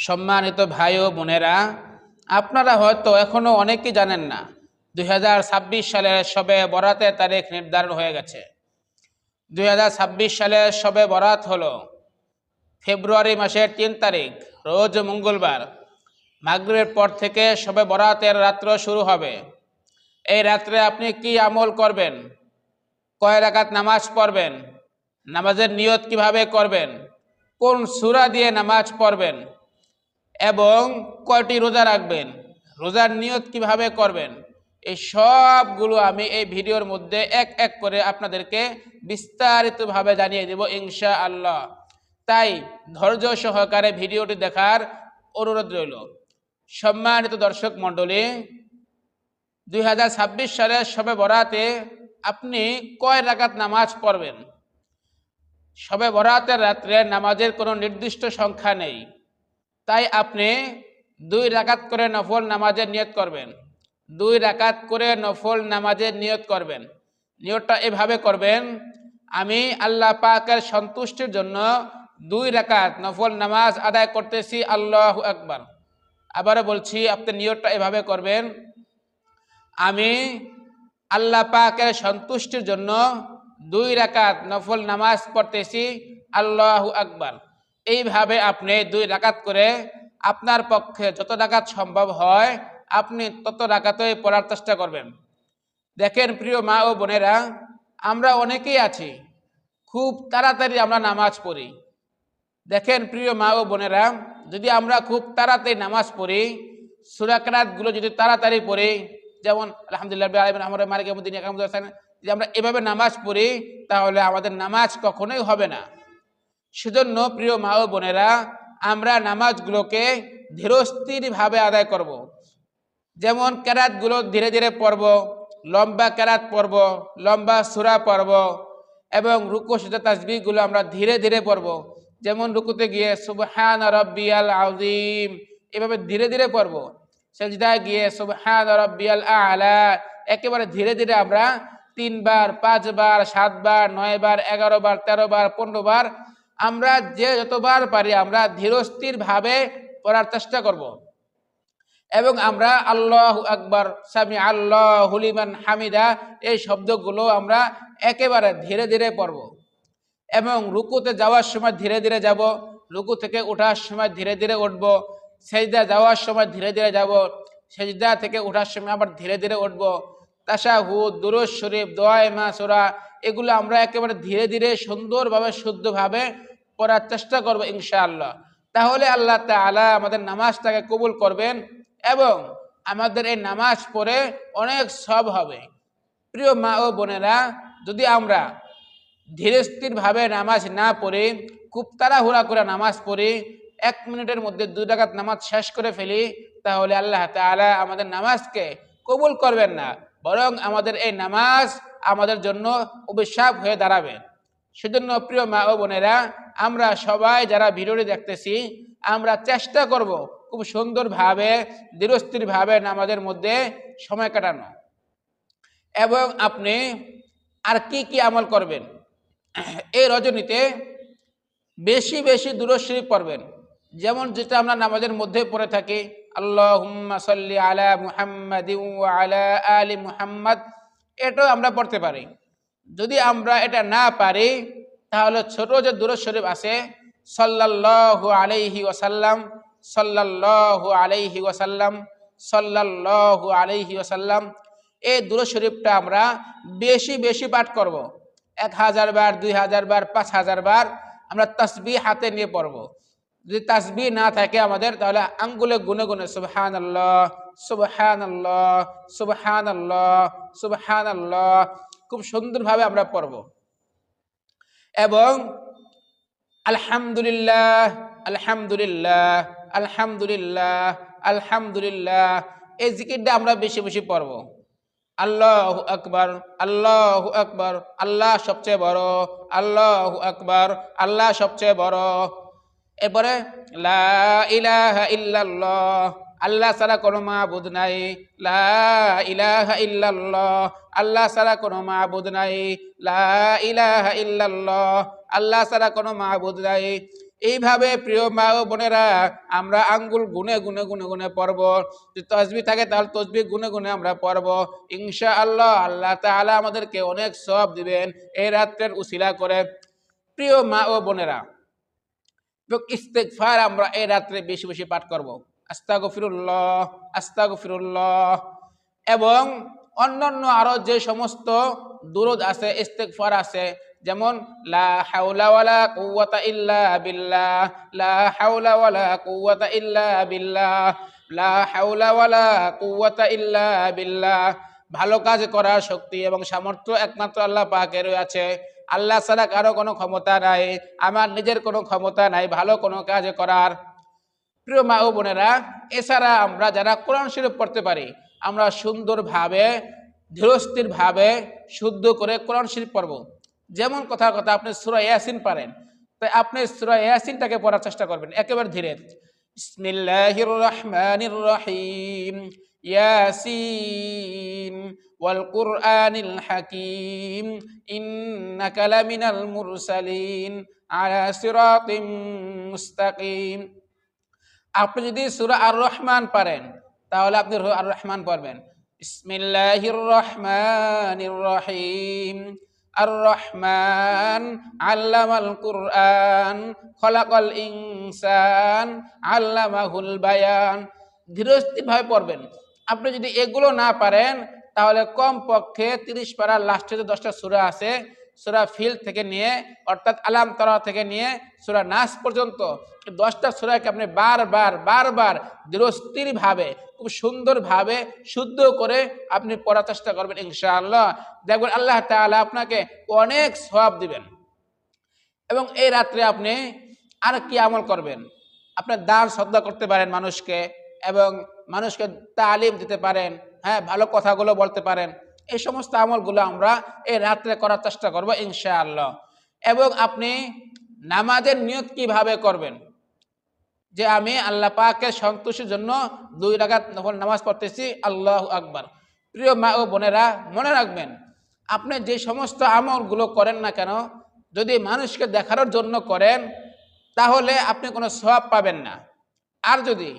সম্মানিত ভাই ও বোনেরা, আপনারা হয়তো এখনো অনেকেই জানেন না 2026 সালের শবে বরাতের তারিখ নির্ধারণ হয়ে গেছে। 2026 সালের শবে বরাত হলো ফেব্রুয়ারি মাসের 3 তারিখ, রোজ মঙ্গলবার। মাগরিবের পর থেকে শবে বরাতের রাত্র শুরু হবে। এই রাত্রে আপনি কি আমল করবেন, কয় রাকাত নামাজ পড়বেন, নামাজের নিয়ত কিভাবে করবেন, কোন সূরা দিয়ে নামাজ পড়বেন এবং কয়টি রোজা রাখবেন, রোজার নিয়ত কিভাবে করবেন, এই সবগুলো আমি এই ভিডিওর মধ্যে এক এক করে আপনাদেরকে বিস্তারিতভাবে জানিয়ে দেব ইনশাআল্লাহ। তাই ধৈর্য সহকারে ভিডিওটি দেখার অনুরোধ রইল। সম্মানিত দর্শক মণ্ডলী, 2026 সালের শবে বরাতে আপনি কয় রাকাত নামাজ পড়বেন? শবে বরাতের রাত্রে নামাজের কোনো নির্দিষ্ট সংখ্যা নেই, তাই আপনি 2 রাকাত করে নফল নামাজের নিয়ত করবেন। 2 রাকাত করে নফল নামাজের নিয়ত করবেন। নিয়তটা এভাবে করবেন: আমি আল্লাহ পাকের সন্তুষ্টির জন্য 2 রাকাত নফল নামাজ আদায় করতেছি, আল্লাহু আকবার। আবারও বলছি, আপনি নিয়তটা এভাবে করবেন: আমি আল্লাহ পাকের সন্তুষ্টির জন্য 2 রাকাত নফল নামাজ পড়তেছি, আল্লাহু আকবার। এইভাবে আপনি 2 রাকাত করে আপনার পক্ষে যত রাকাত সম্ভব হয় আপনি তত রাকাতই পড়ার চেষ্টা করবেন। দেখেন প্রিয় মা ও বোনেরা, আমরা অনেকেই আছি খুব তাড়াতাড়ি আমরা নামাজ পড়ি। দেখেন প্রিয় মা ও বোনেরা, যদি আমরা খুব তাড়াতাড়ি নামাজ পড়ি, সূরা কেরাতগুলো যদি তাড়াতাড়ি পড়ি, যেমন আলহামদুলিল্লাহ আমরা মালিক ইয়াউমিদ্দিন, যদি আমরা এভাবে নামাজ পড়ি তাহলে আমাদের নামাজ কখনোই হবে না। সেজন্য প্রিয় মা ও বোনেরা, আমরা নামাজগুলোকে ধীরস্থিরভাবে আদায় করব। যেমন কেরাতগুলো ধীরে ধীরে পড়ব, লম্বা কেরাত পড়ব, লম্বা সূরা পড়ব এবং রুকু সিজদা তাসবিহগুলো আমরা ধীরে ধীরে পড়ব। যেমন রুকুতে গিয়ে সুবহান রাব্বিয়াল আযীম এভাবে ধীরে ধীরে পড়ব। সিজদায় গিয়ে সুবহান রাব্বিয়াল আ'লা একেবারে ধীরে ধীরে আমরা 3 বার, 5 বার, 7 বার, 9 বার, 11 বার, 13 বার, 15 বার আমরা যে যতবার পারি আমরা ধীরস্থিরভাবে পড়ার চেষ্টা করব। এবং আমরা আল্লাহু আকবার, সামি আল্লাহু লিমান হামিদা এই শব্দগুলো আমরা একেবারে ধীরে ধীরে পড়ব। এবং রুকুতে যাওয়ার সময় ধীরে ধীরে যাব, রুকু থেকে ওঠার সময় ধীরে ধীরে উঠব, সেজদা যাওয়ার সময় ধীরে ধীরে যাব, সেজদা থেকে ওঠার সময় আবার ধীরে ধীরে উঠব। তাশাহুদ, দুরূদ শরীফ, দোয়ায়ে মাসুরা এগুলো আমরা একেবারে ধীরে ধীরে সুন্দরভাবে শুদ্ধভাবে পড়ার চেষ্টা করব ইনশাআল্লাহ। তাহলে আল্লাহ তাআলা আমাদের নামাজটাকে কবুল করবেন এবং আমাদের এই নামাজ পড়ে অনেক সওয়াব হবে। প্রিয় মা ও বোনেরা, যদি আমরা ধীরস্থিরভাবে নামাজ না পড়ে খুব তাড়াহুড়া করে নামাজ পড়ি, 1 মিনিটের মধ্যে 2 রাকাত নামাজ শেষ করে ফেলি, তাহলে আল্লাহ তাআলা আমাদের নামাজকে কবুল করবেন না, বরং আমাদের এই নামাজ আমাদের জন্য অভিশাপ হয়ে দাঁড়াবে। সেজন্য প্রিয় মা ও বোনেরা, আমরা সবাই যারা ভিডিওটি দেখতেছি আমরা চেষ্টা করব খুব সুন্দরভাবে ধীরস্থিরভাবে নামাজের মধ্যে সময় কাটানো। এবং আপনি আর কি কি আমল করবেন? এই রজনীতে বেশি বেশি দুরূদ শরীফ পড়বেন। যেমন যেটা আমরা নামাজের মধ্যে পড়ে থাকি, আল্লাহুম্মা সাল্লি আলা মুহাম্মাদিন ওয়া আলা আলি মুহাম্মাদ, এটাও আমরা পড়তে পারি। যদি আমরা এটা না পারি তাহলে ছোট যে দুরূদ শরীফ আছে, সাল্লাল্লাহু আলাইহি ওয়াসাল্লাম, সাল্লাল্লাহু আলাইহি ওয়াসাল্লাম, সাল্লাল্লাহু আলাইহি ওয়াসাল্লাম, এই দুরূদ শরীফটা আমরা বেশি বেশি পাঠ করব। 1000 বার, 2000 বার, 5000 বার আমরা তাসবিহ হাতে নিয়ে পড়ব। যদি তাসবিহ না থাকে আমাদের, তাহলে আঙ্গুলে গুনে গুনে সুবহানাল্লাহ, সুবহানাল্লাহ, সুবহানাল্লাহ, সুবহানাল্লাহ খুব সুন্দরভাবে আমরা পড়ব। এবং আলহামদুলিল্লাহ, আলহামদুলিল্লাহ, আলহামদুলিল্লাহ, আলহামদুলিল্লাহ এই জিকিরটা আমরা বেশি বেশি পড়ব। আল্লাহু আকবার, আল্লাহু আকবার, আল্লাহ সবচেয়ে বড়, আল্লাহু আকবার, আল্লাহ সবচেয়ে বড়। এরপরে লা ইলাহা ইল্লাল্লাহ, আল্লাহ ছাড়া কোনো মাবুদ নাই, লা ইলাহা ইল্লাল্লাহ, আল্লাহ ছাড়া কোনো মাবুদ নাই, লা ইলাহা ইল্লাল্লাহ, আল্লাহ ছাড়া কোনো মাবুদ নাই। এইভাবে প্রিয় মা ও বোনেরা আমরা আঙ্গুল গুনে গুনে গুনে গুনে পড়ব। যদি তসবিহ থাকে তাহলে তসবিহ গুনে গুনে আমরা পড়ব। ইনশাআল্লাহ আল্লাহ তাআলা আমাদেরকে অনেক সওয়াব দিবেন এই রাত্রের উসিলা করে। প্রিয় মা ও বোনেরা, ইস্তেগফার আমরা এই রাত্রে বেশি বেশি পাঠ করব। আস্তাগফিরুল্লাহ, আস্তাগফিরুল্লাহ। এবং অন্যান্য আরো যে সমস্ত দুরূদ আছে, ইস্তেগফার আছে, যেমন লা হাওলা ওয়ালা কুওয়াতা ইল্লা বিল্লাহ, লা হাওলা ওয়ালা কুওয়াতা ইল্লা বিল্লাহ, লা হাওলা ওয়ালা কুওয়াতা ইল্লা বিল্লাহ। ভালো কাজ করার শক্তি এবং সামর্থ্য একমাত্র আল্লাহ পাকের আছে। আল্লাহ ছাড়া কারো কোনো ক্ষমতা নাই, আমার নিজের কোনো ক্ষমতা নাই ভালো কোনো কাজ করার। প্রিয় মা ও বোনেরা, এছাড়া আমরা যারা কোরআন শরীফ পড়তে পারি, আমরা সুন্দরভাবে ধীরস্থিরভাবে শুদ্ধ করে কোরআন শরীফ পড়ব। যেমন কথা কথা আপনি সূরা ইয়াসিন পারেন, তাই আপনি সূরা ইয়াসিনটাকে পড়ার চেষ্টা করবেন একেবারে ধীরে। বিসমিল্লাহির রহমানির রহিম, ইয়াসিন ওয়াল কুরআনিল হাকিম, ইন্নাকা লামিনাল মুরসালিন আলা সিরাতিম মুস্তাকিম। আপনি যদি সূরা আর রহমান পারেন তাহলে আপনি আর রহমান পড়বেন। বিসমিল্লাহির রহমানির রহিম, আর রহমান আল্লামাল কুরআন, খলাকাল ইনসান, আল্লামাহুল বায়ান। ধীরস্থিরভাবে পড়বেন। আপনি যদি এগুলো না পারেন তাহলে কমপক্ষে 30 পারার লাস্টে যে 10টা সূরা আছে, সূরা ফিল থেকে নিয়ে অর্থাৎ আলাম তারা থেকে নিয়ে সূরা নাস পর্যন্ত 10টা সূরাকে আপনি বারবার বারবার ধীরস্থিরভাবে খুব সুন্দরভাবে শুদ্ধ করে আপনি পড়ার চেষ্টা করবেন। ইনশাআল্লাহ দেখবেন আল্লাহ তাআলা আপনাকে অনেক সওয়াব দিবেন। এবং এই রাত্রে আপনি আর কি আমল করবেন? আপনি দান সদকা করতে পারেন মানুষকে, এবং মানুষকে তালিম দিতে পারেন, হ্যাঁ, ভালো কথাগুলো বলতে পারেন। এই সমস্ত আমলগুলো আমরা এই রাত্রে করার চেষ্টা করব ইনশাআল্লাহ। এবং আপনি নামাজের নিয়ত কিভাবে করবেন? যে আমি আল্লাহ পাকের সন্তুষ্টির জন্য 2 রাকাত নফল নামাজ পড়তেছি, আল্লাহু আকবার। প্রিয় মা ও বোনেরা, মনে রাখবেন আপনি যে সমস্ত আমলগুলো করেন না কেন, যদি মানুষকে দেখানোর জন্য করেন তাহলে আপনি কোনো সওয়াব পাবেন না। আর যদি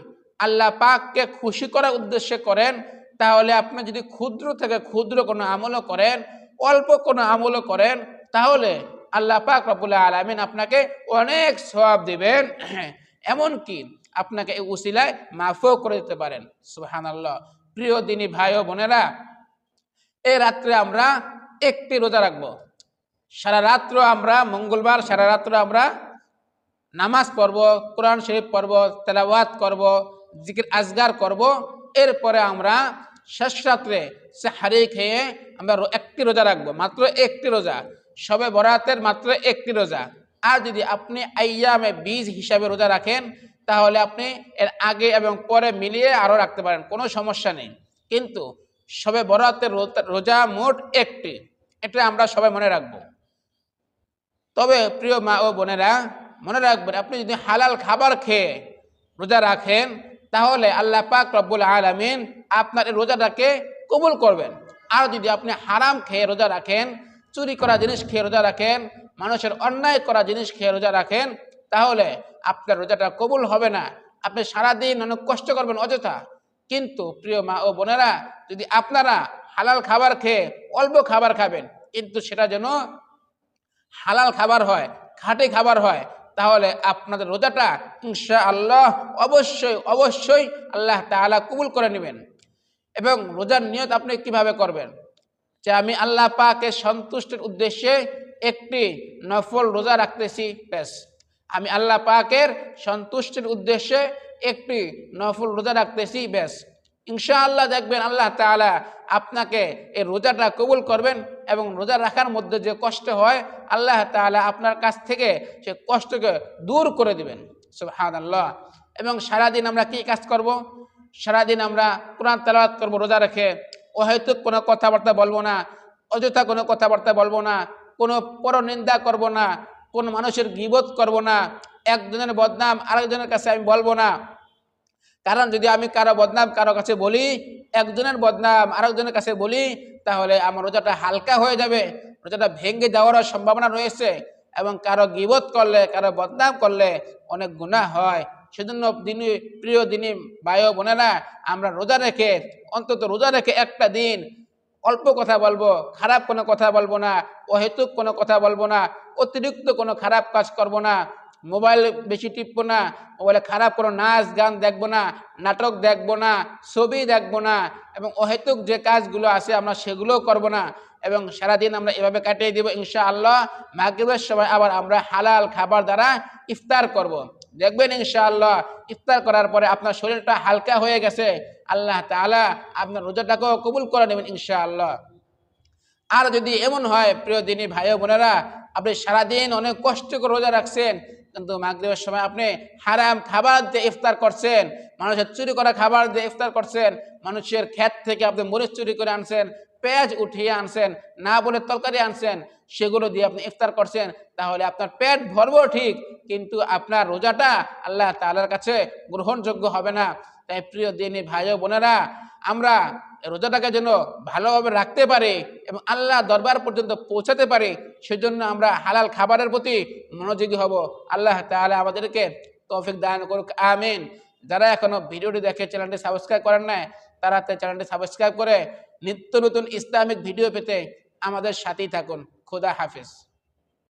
আল্লাহ পাককে খুশি করার উদ্দেশ্যে করেন তাহলে আপনি যদি ক্ষুদ্র থেকে ক্ষুদ্র কোনো আমলও করেন, অল্প কোনো আমলও করেন, তাহলে আল্লাহ পাক রব্বুল আলামিন আপনাকে অনেক সওয়াব দিবেন। এমনকি আপনাকে এই উসিলায় মাফও করে দিতে পারেন। সুবহানাল্লাহ। প্রিয় দিনী ভাই ও বোনেরা, এই রাত্রে আমরা একটি রোজা রাখবো। সারা রাত্র আমরা মঙ্গলবার সারা রাত্র আমরা নামাজ পড়ব, কোরআন শরীফ পড়ব, তেলাওয়াত করব, জিকির আজগার করব। এরপরে আমরা শেষ রাত্রে সেহরি খেয়ে আমরা একটি রোজা রাখবো, মাত্র একটি রোজা, শবে বরাতের মাত্র একটি রোজা। আর যদি আপনি আইয়ামে বীজ হিসাবে রোজা রাখেন তাহলে আপনি এর আগে এবং পরে মিলিয়ে আরও রাখতে পারেন, কোনো সমস্যা নেই। কিন্তু শবে বরাতের রোজা মোট একটি, এটা আমরা সবাই মনে রাখবো। তবে প্রিয় মা ও বোনেরা, মনে রাখবেন আপনি যদি হালাল খাবার খেয়ে রোজা রাখেন তাহলে আল্লাহ পাক রব্বুল আলামিন আপনার এই রোজাটাকে কবুল করবেন। আর যদি আপনি হারাম খেয়ে রোজা রাখেন, চুরি করা জিনিস খেয়ে রোজা রাখেন, মানুষের অন্যায় করা জিনিস খেয়ে রোজা রাখেন, তাহলে আপনার রোজাটা কবুল হবে না। আপনি সারাদিন অনেক কষ্ট করবেন অযথা। কিন্তু প্রিয় মা ও বোনেরা, যদি আপনারা হালাল খাবার খেয়ে অল্প খাবার খাবেন, কিন্তু সেটা যেন হালাল খাবার হয়, খাঁটি খাবার হয়, তাহলে আপনাদের রোজাটা ইনশাআল্লাহ অবশ্যই অবশ্যই আল্লাহ তাআলা কবুল করে নেবেন। এবং রোজার নিয়ত আপনি কিভাবে করবেন? যে আমি আল্লাহ পাকের সন্তুষ্টির উদ্দেশ্যে একটি নফল রোজা রাখতেছি, ব্যাস। আমি আল্লাহ পাকের সন্তুষ্টির উদ্দেশ্যে একটি নফল রোজা রাখতেছি, ব্যাস। ইনশাআল্লাহ দেখবেন আল্লাহ তাআলা আপনাকে এই রোজাটা কবুল করবেন। এবং রোজা রাখার মধ্যে যে কষ্ট হয় আল্লাহ তাআলা আপনার কাছ থেকে সে কষ্টকে দূর করে দিবেন। সুবহানাল্লাহ। এবং সারাদিন আমরা কি কাজ করব? সারাদিন আমরা কোরআন তেলাওয়াত করব রোজা রেখে, অহেতুক কোনো কথাবার্তা বলবো না, অযথা কোনো কথাবার্তা বলবো না, কোনো পরনিন্দা করব না, কোনো মানুষের গীবত করব না, একজনের বদনাম আরেকজনের কাছে আমি বলবো না। কারণ যদি আমি কারো বদনাম কারো কাছে বলি, একজনের বদনাম আরেকজনের কাছে বলি, তাহলে আমার রোজাটা হালকা হয়ে যাবে, রোজাটা ভেঙে যাওয়ার সম্ভাবনা রয়েছে। এবং কারো গীবত করলে, কারো বদনাম করলে অনেক গুনাহ হয়। সেজন্য প্রিয় দিনী ভাই ও বোনেরা, আমরা রোজা রেখে, অন্তত রোজা রেখে একটা দিন অল্প কথা বলবো, খারাপ কোনো কথা বলবো না, অহেতুক কোনো কথা বলবো না, অতিরিক্ত কোনো খারাপ কাজ করব না, মোবাইল বেশি টিপবো না, মোবাইলে খারাপ কোনো নাচ গান দেখবো না, নাটক দেখবো না, ছবি দেখবো না, এবং অহেতুক যে কাজগুলো আছে আমরা সেগুলোও করব না। এবং সারাদিন আমরা এভাবে কাটিয়ে দিব ইনশাআল্লাহ। মাগরিবের সময় আবার আমরা হালাল খাবার দ্বারা ইফতার করব। দেখবেন ইনশাআল্লাহ ইফতার করার পরে আপনার শরীরটা হালকা হয়ে গেছে, আল্লাহ তাআলা আপনার রোজাটাকেও কবুল করে নেবেন ইনশাআল্লাহ। আর যদি এমন হয় প্রিয় দিনী ভাই ও বোনেরা, আপনি সারাদিন অনেক কষ্ট করে রোজা রাখছেন, কিন্তু মাগরিবের সময় আপনি হারাম খাবার দিয়ে ইফতার করছেন, মানুষের চুরি করা খাবার দিয়ে ইফতার করছেন, মানুষের ক্ষেত থেকে আপনি মরিচ চুরি করে আনছেন, পেঁয়াজ উঠিয়ে আনছেন, না বলে তরকারি আনছেন, সেগুলো দিয়ে আপনি ইফতার করছেন, তাহলে আপনার পেট ভরবো ঠিক, কিন্তু আপনার রোজাটা আল্লাহ তাআলার কাছে গ্রহণযোগ্য হবে না। তাই প্রিয় দিনী ভাই ও বোনেরা, আমরা রোজাটাকে যেন ভালোভাবে রাখতে পারি এবং আল্লাহ দরবার পর্যন্ত পৌঁছাতে পারি, সেজন্য আমরা হালাল খাবারের প্রতি মনোযোগী হব। আল্লাহ তাআলা আমাদেরকে তৌফিক দান করুক, আমিন। যারা এখনো ভিডিওটি দেখে চ্যানেলটি সাবস্ক্রাইব করেন নাই, তারা চ্যানেলটি সাবস্ক্রাইব করে নিত্য নতুন ইসলামিক ভিডিও পেতে আমাদের সাথেই থাকুন। খোদা হাফেজ।